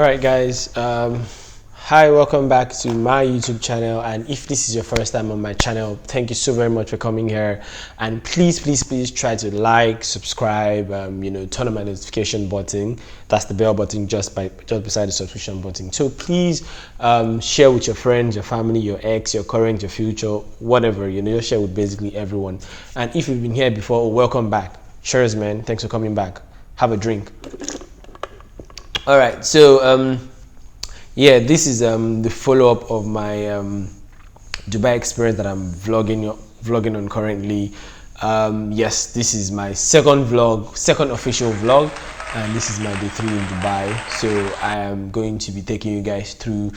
Alright guys, hi, welcome back to my YouTube channel, and if this is your first time on my channel, thank you so very much for coming here. And please try to like, subscribe, turn on my notification button. That's the bell button just beside the subscription button. So please share with your friends, your family, your ex, your current, your future, whatever, just share with basically everyone. And if you've been here before, welcome back. Cheers, man. Thanks for coming back. Have a drink. All right, so yeah, this is the follow-up of my Dubai experience that I'm vlogging on currently. Yes, this is my second official vlog, and this is my day 3 in Dubai. So I am going to be taking you guys through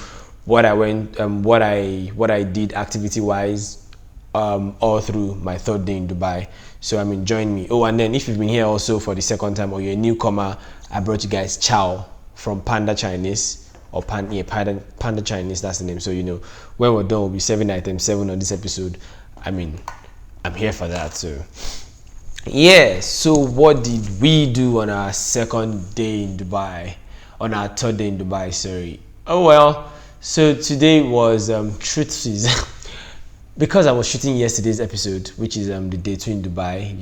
what I went, what I did activity-wise, all through my 3rd day in Dubai. So join me. Oh, and then if you've been here also for the 2nd time or you're a newcomer, I brought you guys chow from Panda Chinese, or Panda Chinese, that's the name. So when we're done, we'll be 7 items 7 on this episode. I'm here for that. So yeah, so what did we do on our 2nd day in Dubai, on our 3rd day in Dubai, sorry? Oh well, so today was truth season. Because I was shooting yesterday's episode, which is the day 2 in Dubai,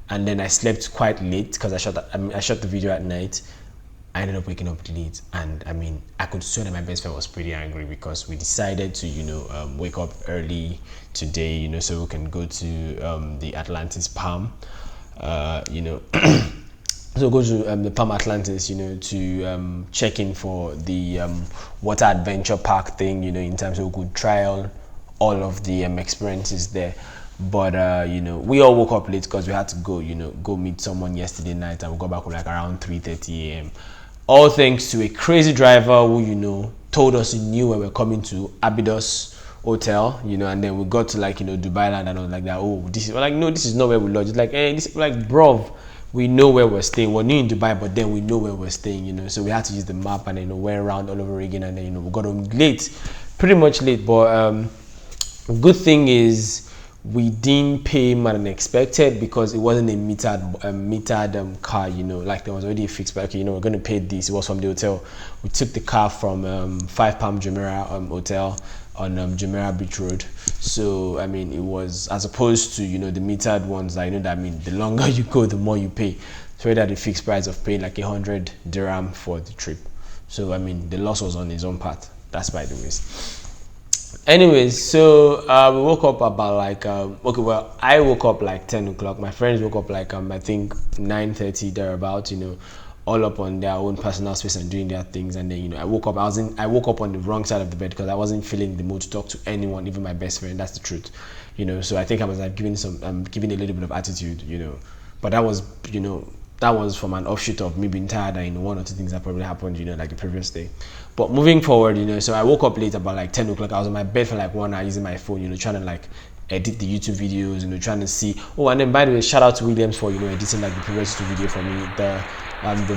and then I slept quite late because I shot the video at night. I ended up waking up late, and I could swear that my best friend was pretty angry because we decided to wake up early today, so we can go to the Atlantis Palm, so go to the Palm Atlantis, to check in for the water adventure park thing, in terms of we could trial all of the experiences there. But we all woke up late because we had to go meet someone yesterday night, and we got back like around 3:30 a.m. all thanks to a crazy driver who told us he knew where we're coming to, Abydos Hotel, and then we got to Dubai Land, and I was like that. Oh, no, this is not where we lodge. It's like, hey, bro, we know where we're staying. We're new in Dubai, but then we know where we're staying, so we had to use the map, and then went around all over again, and then we got home late, pretty much late. But good thing is we didn't pay more than expected because it wasn't a metered car, like there was already a fixed, but okay, we're going to pay this. It was from the hotel. We took the car from 5 Palm Jumeirah Hotel on Jumeirah Beach Road. So it was, as opposed to the metered ones, the longer you go, the more you pay. So we had the fixed price of paying like 100 dirham for the trip. So the loss was on his own part. That's by the way. Anyways, so we woke up about I woke up like 10 o'clock. My friends woke up like I think 9:30 thereabout, all up on their own personal space and doing their things. And then I woke up on the wrong side of the bed because I wasn't feeling the mood to talk to anyone, even my best friend. That's the truth, so I think I was giving a little bit of attitude, but that was that was from an offshoot of me being tired and one or two things that probably happened, like the previous day. But moving forward, so I woke up late about like 10 o'clock. I was on my bed for like 1 hour using my phone, trying to edit the YouTube videos, trying to see. Oh, and then by the way, shout out to Williams for editing the previous YouTube video for me. The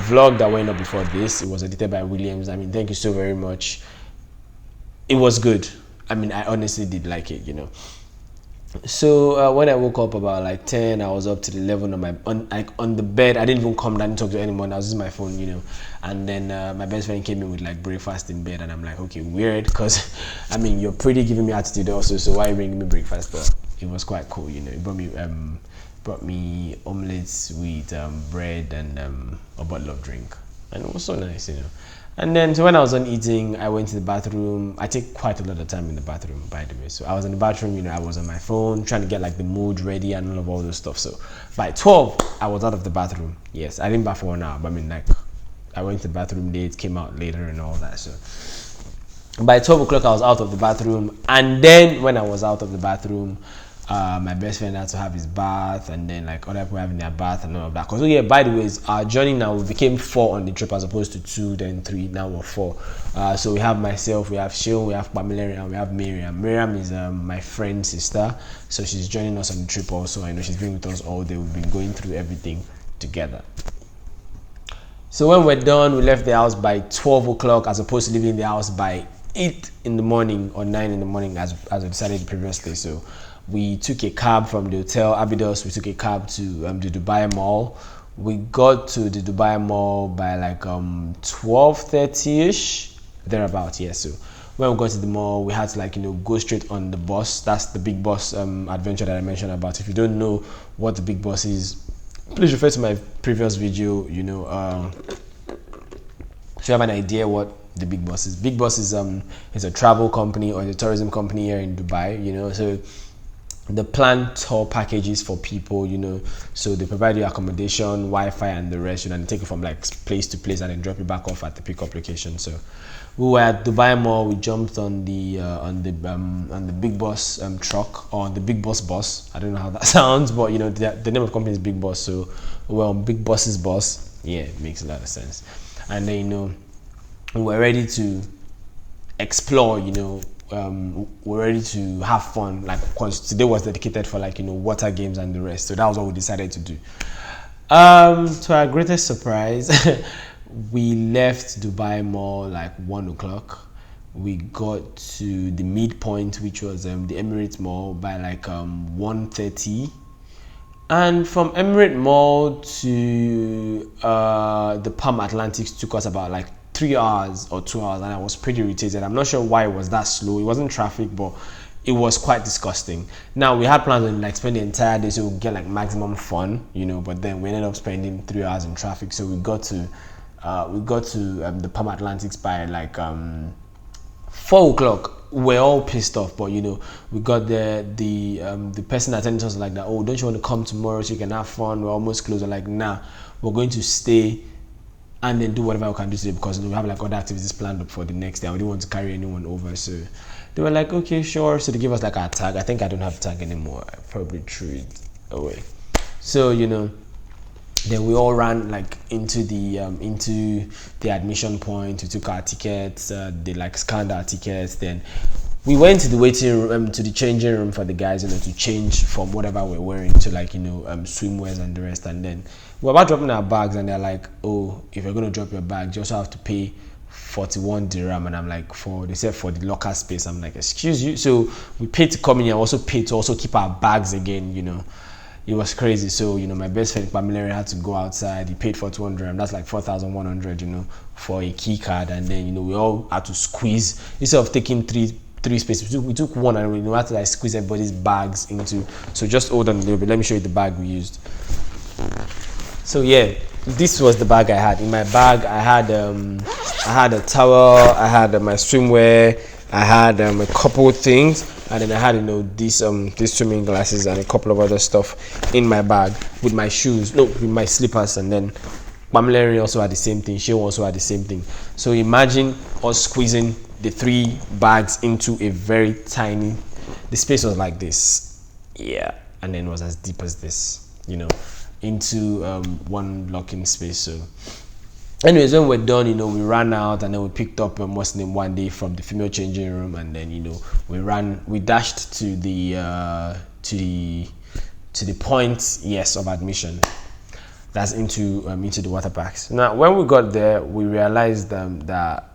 vlog that went up before this, it was edited by Williams. Thank you so very much. It was good. I honestly did like it, So when I woke up about like 10, I was up to the 11 on the bed. I didn't even come down and talk to anyone. I was using my phone, and then my best friend came in with breakfast in bed, and I'm like, okay, weird, because you're pretty giving me attitude also, so why are you bringing me breakfast? But it was quite cool, It brought me omelets with bread and a bottle of drink, and it was so nice, And then, so when I was done eating, I went to the bathroom. I take quite a lot of time in the bathroom, by the way. So I was in the bathroom, I was on my phone trying to get the mood ready and all those stuff. So by 12, I was out of the bathroom. Yes, I didn't bath for 1 hour, but I went to the bathroom late, came out later and all that. So by 12 o'clock, I was out of the bathroom. And then when I was out of the bathroom, my best friend had to have his bath, and then other people having their bath and all of that. Because yeah, by the way, our journey now, we became 4 on the trip as opposed to 2, then 3. Now we're 4. So we have myself, we have Shion, we have Pamela, and we have Miriam. Miriam is my friend's sister, so she's joining us on the trip also. I know she's been with us all day. We've been going through everything together. So when we're done, we left the house by 12 o'clock as opposed to leaving the house by 8 in the morning or 9 in the morning as we decided previously. So we took a cab from the hotel Abydos. We took a cab to the Dubai Mall. We got to the Dubai Mall by like 12:30ish, thereabout. Yeah, so when we got to the mall, we had to like go straight on the bus. That's the big bus adventure that I mentioned about. If you don't know what the big bus is, please refer to my previous video. If you have an idea what the big bus is. Big bus is a travel company or a tourism company here in Dubai. So the planned tour packages for people, so they provide you accommodation, Wi-Fi, and the rest, and they take you from like place to place and then drop you back off at the pickup location. So we were at Dubai Mall. We jumped on the big bus truck, or the big bus. I don't know how that sounds, but the name of the company is Big Bus. So we're on Big Bus's bus. Yeah, it makes a lot of sense. And then we were ready to explore. We're ready to have fun, like, because today was dedicated for like water games and the rest. So that was what we decided to do. To our greatest surprise, we left Dubai Mall like 1 o'clock. We got to the midpoint, which was the Emirates Mall, by like 1:30. And from Emirate Mall to the Palm Atlantis took us about like 3 hours or 2 hours, and I was pretty irritated. I'm not sure why it was that slow. It wasn't traffic, but it was quite disgusting. Now we had plans on like spend the entire day so we get like maximum fun, but then we ended up spending 3 hours in traffic. So we got to the Palm Atlantis by like 4 o'clock. We're all pissed off, but we got there. The person attending us was like that. Oh, don't you want to come tomorrow so you can have fun? We're almost closed. We're like, nah, we're going to stay and then do whatever we can do today, because we have like other activities planned up for the next day. I didn't want to carry anyone over, so they were like, okay, sure. So they gave us like our tag. I think I don't have a tag anymore. I probably threw it away. So then we all ran like into the admission point. We took our tickets. They like scanned our tickets. Then we went to the waiting room, to the changing room for the guys, to change from whatever we're wearing to like swimwears and the rest. And then we're about dropping our bags, and they're like, oh, if you're gonna drop your bag, you also have to pay 41 dirham. And I'm like, they said for the locker space. I'm like, excuse you? So we paid to come in and also paid to also keep our bags again. It was crazy. So my best friend Pamela had to go outside. He paid for 200. That's like 4,100. For a key card. And then we all had to squeeze, instead of taking three spaces. We took one, and we had to like squeeze everybody's bags into. So just hold on a little bit. Let me show you the bag we used. So yeah, this was the bag I had. In my bag, I had a towel, I had my swimwear, I had a couple of things, and then I had these swimming glasses and a couple of other stuff in my bag with my shoes, with my slippers. And then Pamela also had the same thing. She also had the same thing. So imagine us squeezing the 3 bags into a very tiny. The space was like this, yeah, and then it was as deep as this, into one locking space. So anyways, when we're done, we ran out, and then we picked up Muslim one day from the female changing room, and then we dashed to the point, yes, of admission. That's into the water parks. Now when we got there, we realized that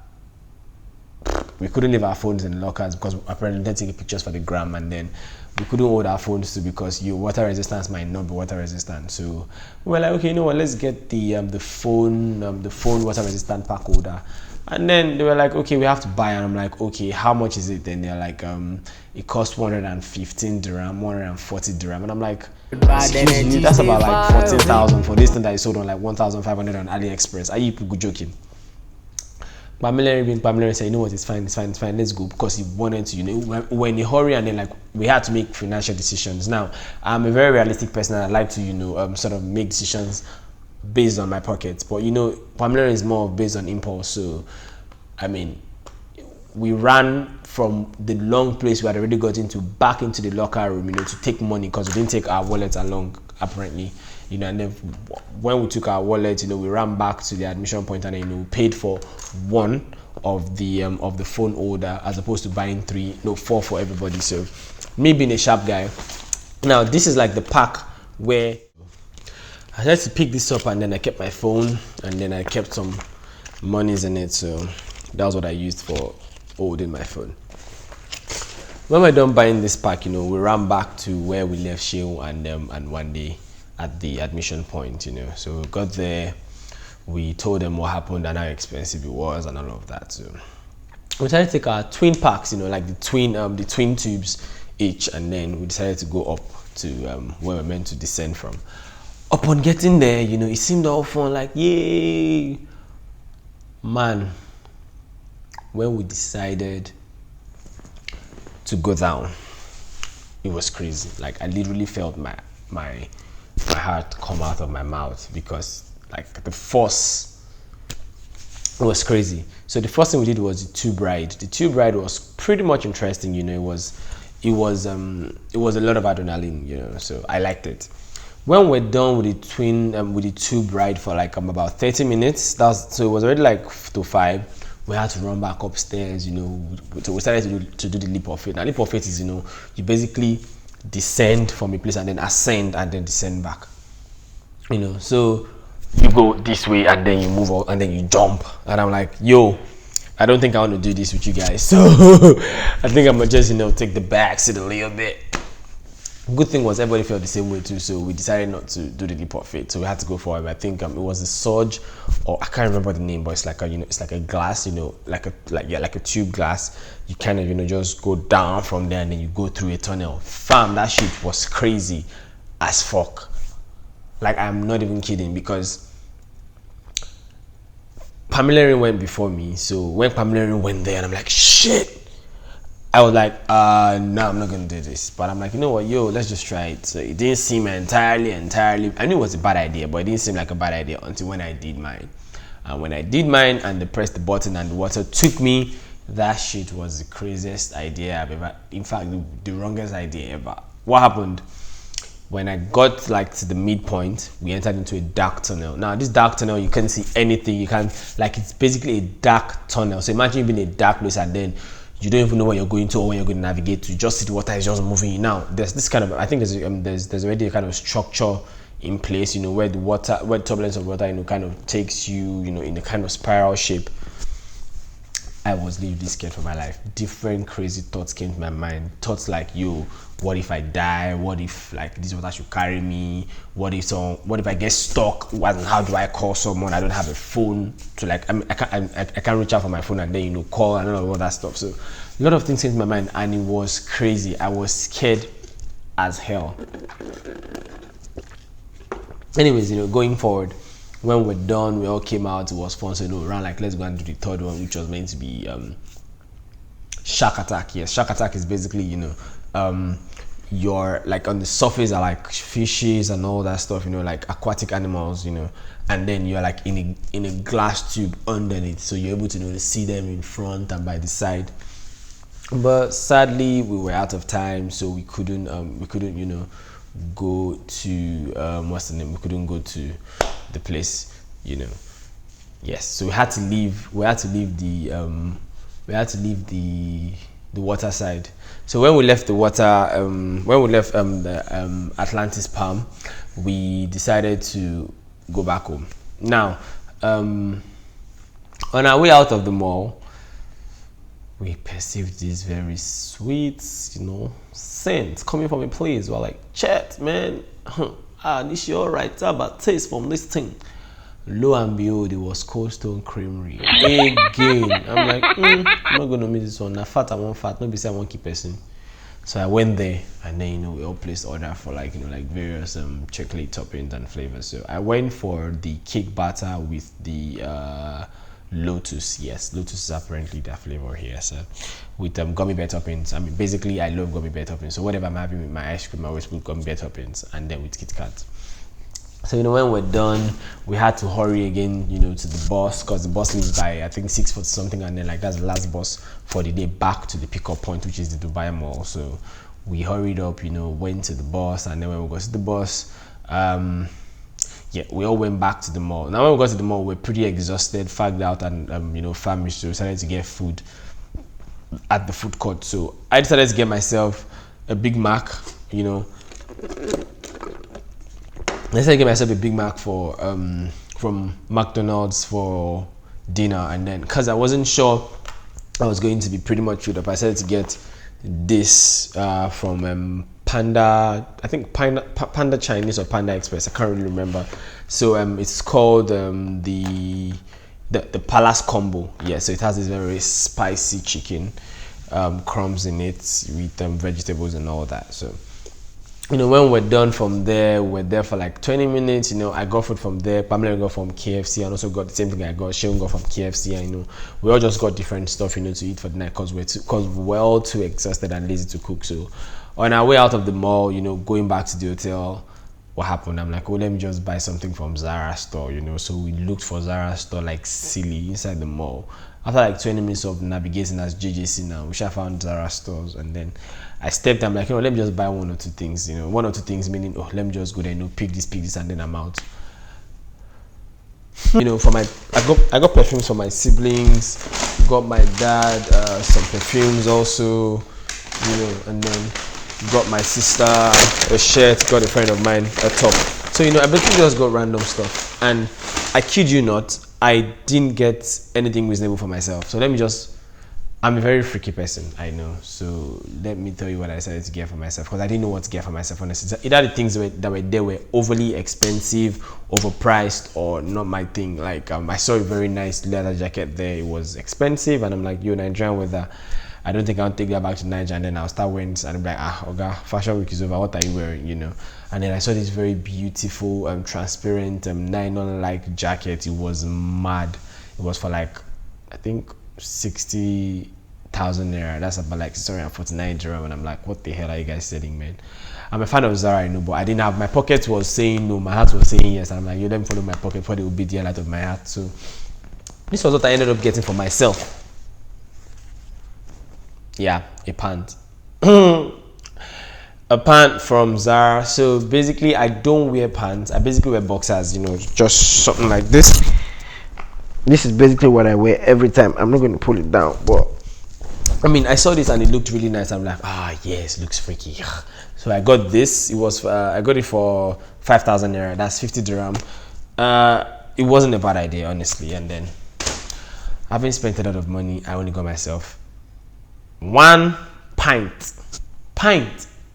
we couldn't leave our phones in the lockers, because apparently they're taking pictures for the gram, and then we couldn't hold our phones too, because your water resistance might not be water resistant. So we were like, okay, let's get the phone water resistant pack holder. And then they were like, okay, we have to buy. And I'm like, okay, how much is it? Then they're like, it costs 115 dirham, 140 dirham. And I'm like, excuse me, that's about like 14,000 for this thing that is sold on like 1,500 on AliExpress. Are you people joking? Pamela said, it's fine, let's go, because he wanted to, we're in a hurry, and then like we had to make financial decisions. Now I'm a very realistic person, and I like to sort of make decisions based on my pockets, but Pamela is more based on impulse. So I mean, we ran from the long place we had already got into back into the locker room, to take money, because we didn't take our wallets along apparently. And then when we took our wallet, we ran back to the admission point, and then paid for one of the phone holder, as opposed to buying 4 for everybody. So me being a sharp guy, now this is like the pack where I had to pick this up, and then I kept my phone, and then I kept some monies in it. So that was what I used for holding my phone. When we're done buying this pack, we ran back to where we left Sheil and one day. at the admission point, you know. So we got there, we told them what happened and how expensive it was and all of that. So we decided to take our twin packs, you know, like the twin tubes each, and then we decided to go up to where we're meant to descend from. Upon getting there, you know, it seemed all fun, like yay, man. When we decided to go down, it was crazy. Like I literally felt my heart come out of my mouth, because like the force, it was crazy. So the first thing we did was the tube ride. The tube ride was pretty much interesting, you know. It was a lot of adrenaline, you know, so I liked it. When we're done with the tube ride for like about 30 minutes, so it was already like to 5. We had to run back upstairs, you know. So we started to do the leap of faith. Now leap of faith is, you know, you basically descend from a place and then ascend and then descend back, you know. So you go this way and then you move out and then you jump, and I'm like, yo, I don't think I want to do this with you guys, so I think I'm gonna just, you know, take the back seat a little bit. Good thing was everybody felt the same way too, so we decided not to do the leap of faith, so we had to go for it. I think it was a surge, or I can't remember the name, but it's like a, you know, it's like a glass, you know, like a tube glass. You kind of, you know, just go down from there and then you go through a tunnel. Fam, that shit was crazy as fuck. Like I'm not even kidding, because Pamela went before me. So when Pamela went there and I'm like, shit, I was like, no, I'm not gonna do this. But I'm like, you know what, yo, let's just try it. So it didn't seem entirely, I knew it was a bad idea, but it didn't seem like a bad idea until when I did mine. And when I did mine and they pressed the button and the water took me, that shit was the craziest idea I've ever, in fact, the wrongest idea ever. What happened? When I got like to the midpoint, we entered into a dark tunnel. Now this dark tunnel, you can't see anything. You can't, like, it's basically a dark tunnel. So imagine you being in a dark place and then you don't even know where you're going to or where you're going to navigate to. Just see the water is just moving. Now there's this kind of, I think there's already a kind of structure in place, you know, where the turbulence of water, you know, kind of takes you, you know, in a kind of spiral shape. I was literally scared for my life. Different crazy thoughts came to my mind. Thoughts like, yo, what if I die? What if like this water should carry me? What if I get stuck? How do I call someone? I don't have a phone to, like, I can't reach out for my phone and then, you know, call and all that stuff. So a lot of things came to my mind and it was crazy. I was scared as hell. Anyways, you know, going forward, when we're done, we all came out. It was fun. So, you know, around like, let's go and do the third one, which was meant to be shark attack. Yes, shark attack is basically, you know, you're like on the surface are like fishes and all that stuff, you know, like aquatic animals, you know, and then you're like in a glass tube underneath, so you're able to, you know, see them in front and by the side. But sadly, we were out of time, so we couldn't, you know, go to what's the name? We couldn't go to the place, you know. Yes, so we had to leave the water side. So when we left the water, the Atlantis Palm, we decided to go back home. Now, on our way out of the mall, we perceived this very sweet, you know, scent coming from a place. We're like, chat, man, this is alright, about taste from this thing. Lo and behold, it was Cold Stone Creamery again. I'm like, I'm not gonna miss this one. Now fat, I want fat. Nobody say I want keep person. So I went there, and then, you know, we all placed order for, like, you know, like various chocolate toppings and flavors. So I went for the cake batter with the Lotus. Yes, Lotus is apparently that flavor here. So with gummy bear toppings. I mean, basically, I love gummy bear toppings. So whatever I'm having with my ice cream, I always put gummy bear toppings, and then with Kit Kat. So, you know, when we're done, we had to hurry again, you know, to the bus, because the bus leaves by, I think, 6:40 something, and then, like, that's the last bus for the day back to the pickup point, which is the Dubai Mall. So we hurried up, you know, went to the bus, and then when we got to the bus, yeah, we all went back to the mall. Now when we got to the mall, we're pretty exhausted, fagged out, and you know, famished, so we decided to get food at the food court. So I decided to get myself a Big Mac, you know. I decided to get myself a Big Mac for from McDonald's for dinner, and then because I wasn't sure I was going to be pretty much filled up, I decided to get this from Panda, I think Panda Chinese or Panda Express, I can't really remember. So it's called the Palace Combo. Yeah, so it has this very spicy chicken, crumbs in it with vegetables and all that. So when we're done from there, we're there for like 20 minutes. I got food from there. Pamela got from KFC, and also got the same thing I got. Sheon got from KFC, and we all just got different stuff, to eat for the night because we're all too exhausted and lazy to cook. So on our way out of the mall, going back to the hotel, what happened? I'm like, oh, let me just buy something from Zara store, So we looked for Zara store like silly inside the mall. After like 20 minutes of navigating as JJC now, we should have found Zara stores, and then I stepped. I'm like, let me just buy one or two things. One or two things meaning, oh, let me just go there, pick this, and then I'm out. For I got perfumes for my siblings. Got my dad some perfumes also. And then got my sister a shirt. Got a friend of mine a top. So I basically just got random stuff, and I kid you not, I didn't get anything reasonable for myself. So I'm a very freaky person, I know. So let me tell you what I decided to get for myself, because I didn't know what to get for myself, honestly. Either the things that were there were overly expensive, overpriced, or not my thing. Like I saw a very nice leather jacket there. It was expensive, and I'm like, Nigerian weather, I don't think I'll take that back to Nigeria, and then I'll start wearing this, and I'm like, okay, fashion week is over, what are you wearing, And then I saw this very beautiful, transparent, nylon-like jacket. It was mad. It was for like, I think 60,000 naira. That's about like 649 dirham, and I'm like, what the hell are you guys selling, man? I'm a fan of Zara, but I didn't have, my pocket was saying no, my heart was saying yes, and I'm like, let me follow my pocket, for it will be the light of my heart. So this was what I ended up getting for myself. Yeah, a pant. A pant from Zara. So basically, I don't wear pants. I basically wear boxers, just something like this. This is basically what I wear every time. I'm not going to pull it down, but I saw this and it looked really nice. I'm like, yes, looks freaky. So I got this. I got it for 5,000 naira. That's 50 dirham. It wasn't a bad idea, honestly. And then, having spent a lot of money, I only got myself one pint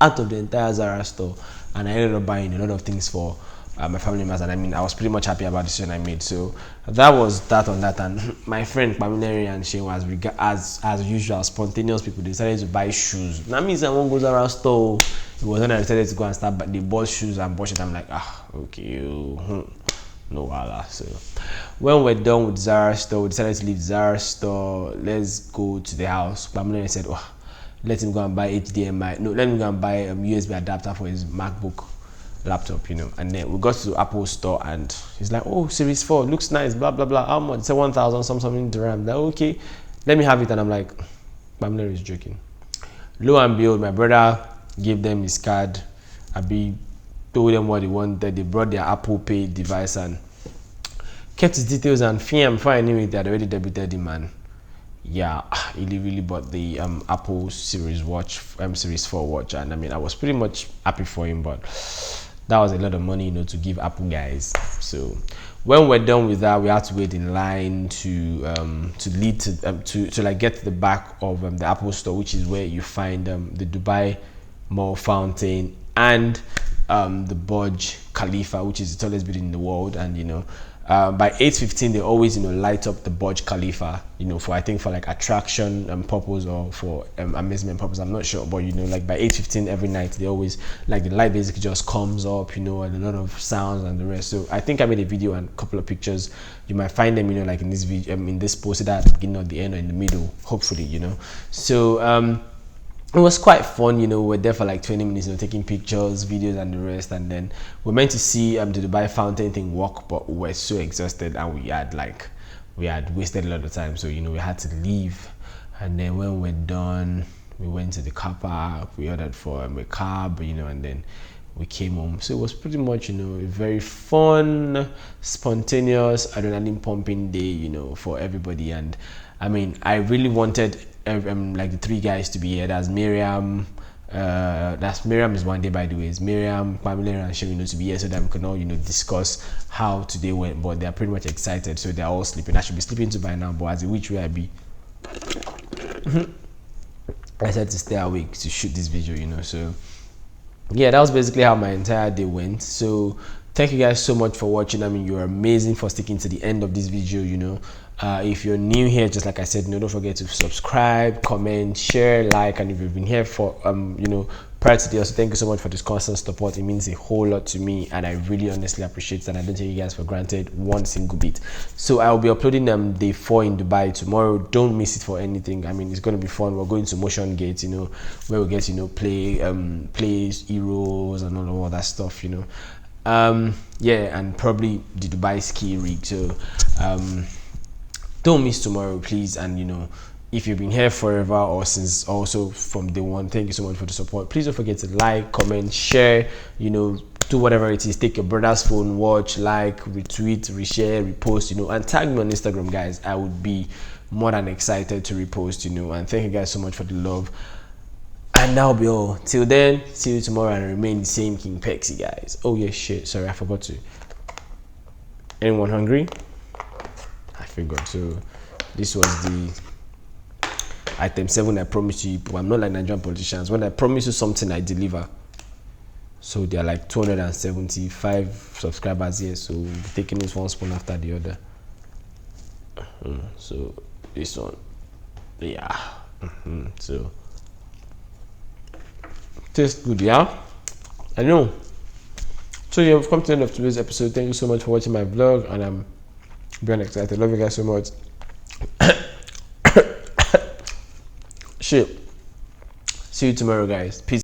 out of the entire Zara store, and I ended up buying a lot of things for my family members, and I was pretty much happy about the decision I made. So that was that on that. And my friend Pamela and she was, as usual, spontaneous people. They decided to buy shoes. That means I won't go to Zara store. It was when I decided to go and start, but they bought shoes and bought it. I'm like, okay, no wala. So when we're done with Zara store, we decided to leave Zara store. Let's go to the house. Pamela said, let him go and buy HDMI. No, let him go and buy a USB adapter for his MacBook laptop, And then we got to the Apple store, and he's like, oh, Series 4 looks nice, blah blah blah. How much? It's 1,000 something dirham. Like, okay, let me have it. And I'm like, Pamela is joking. Lo and behold, my brother gave them his card. Told them what they wanted. They brought their Apple Pay device and kept his details, and before I knew it, they had already debited him. And yeah, he really bought the Apple Series 4 watch, and I was pretty much happy for him, but that was a lot of money, to give Apple guys. So when we're done with that, we had to wait in line to get to the back of the Apple store, which is where you find the Dubai Mall fountain and the Burj Khalifa, which is the tallest building in the world. And by 8:15 they always light up the Burj Khalifa, for like attraction purpose or for amusement purpose, I'm not sure, but like by 8:15 every night they always, like, the light basically just comes up, and a lot of sounds and the rest. So I think I made a video and a couple of pictures. You might find them like in this video, in this post, either at the beginning or the end or in the middle, hopefully. So it was quite fun. We're there for like 20 minutes, taking pictures, videos, and the rest. And then we're meant to see the Dubai fountain thing work, but we were so exhausted, and we had wasted a lot of time. So we had to leave. And then when we're done, we went to the car park. We ordered for a cab, and then we came home. So it was pretty much a very fun, spontaneous, adrenaline pumping day, for everybody. And I really wanted like the three guys to be here. That's Miriam. Miriam is one day, by the way. It's Miriam, Pamela, and Shem, to be here so that we can all discuss how today went. But they're pretty much excited, so they're all sleeping. I should be sleeping too by now, but as a which way I be, I said to stay awake to shoot this video. So yeah, that was basically how my entire day went. So thank you guys so much for watching. I mean, you're amazing for sticking to the end of this video. If you're new here, just like I said, don't forget to subscribe, comment, share, like. And if you've been here for prior to this, thank you so much for this constant support. It means a whole lot to me, and I really honestly appreciate that. I don't take you guys for granted one single bit. So I will be uploading day 4 in Dubai tomorrow. Don't miss it for anything. I mean, it's going to be fun. We're going to Motion Gate, where we get play heroes and all that stuff. Yeah, and probably the Dubai ski rig. So don't miss tomorrow, please. And if you've been here forever or since also from day one, thank you so much for the support. Please don't forget to like, comment, share, do whatever it is. Take your brother's phone, watch, like, retweet, reshare, repost, and tag me on Instagram, guys. I would be more than excited to repost, and thank you guys so much for the love. And that'll be all. Till then, see you tomorrow, and remain the same King Pexy, guys. Oh yeah, shit, sorry, I forgot to. Anyone hungry? I forgot. So this was the item 7 I promised you. I'm not like Nigerian politicians. When I promise you something, I deliver. So there are like 275 subscribers here, so we'll be taking this one spoon after the other. So this one, yeah. So tastes good, yeah. I know. So yeah, we've come to the end of today's episode. Thank you so much for watching my vlog, and I'm beyond excited. Love you guys so much. Shit. See you tomorrow, guys. Peace.